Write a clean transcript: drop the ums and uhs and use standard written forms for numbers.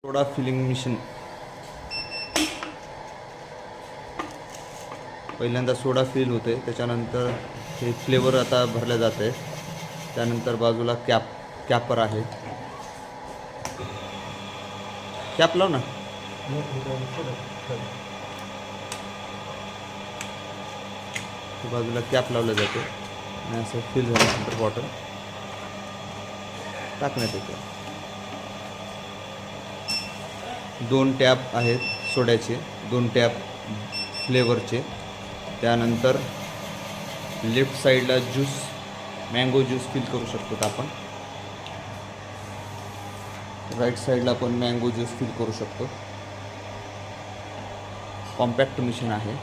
सोडा feeling machine. पहिल्यांदा सोडा fill होते, त्याच्यानंतर हे फ्लेवर आता भरल्या जाते. त्यानंतर बाजूला कॅपर आहे. कॅप लाव ना. बाजूला कॅप लावलं जाते आणि असं फिल झाल्यानंतर बॉटल टाकण्यात येते. 2 टॅप आहेत सोड्याचे, 2 टॅप फ्लेवरचे. त्यानंतर लेफ्ट साईडला ज्यूस, मँगो ज्यूस फिल करू शकतो आपण. राईट साईडला पण मँगो ज्यूस फिल करू शकतो. कॉम्पॅक्ट मशीन आहे.